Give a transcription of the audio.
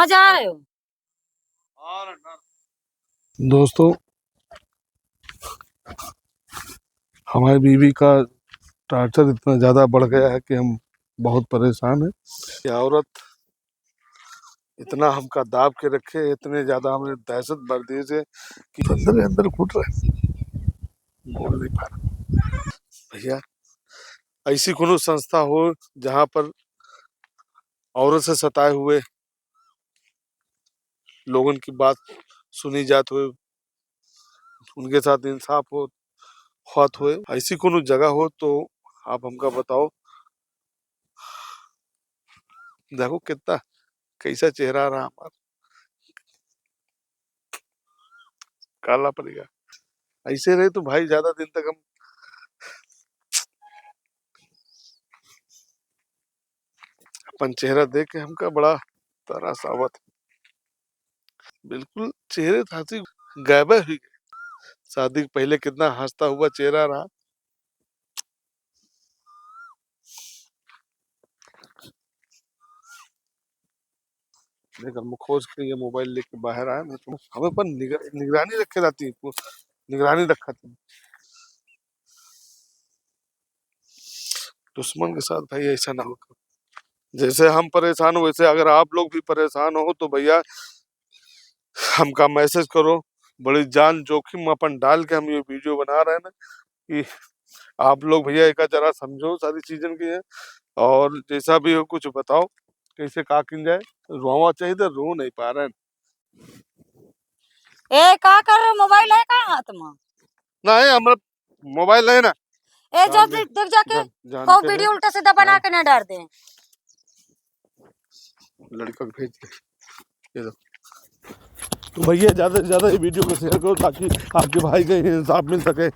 कहाँ जा रहे हो? दोस्तों, हमारी बीवी का टार्चर इतना ज़्यादा बढ़ गया है कि हम बहुत परेशान हैं। ये औरत इतना हमका दाब के रखे, इतने ज़्यादा हमें दहशत भर दी से कि अंदर अंदर घुट रहे, बोल नहीं पा रहा। भैया, ऐसी कोनो संस्था हो जहाँ पर औरत से सताए हुए लोगों की बात सुनी जात हो, उनके साथ इंसाफ हो, बात हो, ऐसी कोनो जगह हो तो आप हमका बताओ। देखो कितना कैसा चेहरा रहा हमारा, काला पड़ेगा। ऐसे रहे तो भाई ज्यादा दिन तक हम अपन चेहरा देख के हमका बड़ा तरस आवत। बिल्कुल चेहरे था हंसी गायब ही गए। शादी के पहले कितना हंसता हुआ चेहरा रहा। लेकिन हम खोज के ये मोबाइल लेके बाहर आए ना, तो हमें पर निगरानी रखे जाती है, निगरानी रखा थी। दुश्मन के साथ भाई ऐसा ना हो। जैसे हम परेशान हो वैसे अगर आप लोग भी परेशान हो तो भैया हमका मैसेज करो। बड़ी जान जोखिम अपन डाल के हम ये वीडियो बना रहे हैं ना, कि आप लोग भैया एक जरा समझो सारी चीजन की है। और जैसा भी हो कुछ बताओ कैसे का किन जाए। रोवा चाहिए तो रो नहीं पा रहे हैं। ए का कर रहे हो? मोबाइल है का हाथ में? ना है हमारा मोबाइल है ना। ए जान जल्दी देख जाके जानते को हैं। वीडियो उल्टा सीधा बना के न डाल दे। लड़का को भेज दे, ये लो। तो भैया ज्यादा से ज्यादा ये वीडियो को शेयर करो ताकि आपके भाई को इंसाफ मिल सके।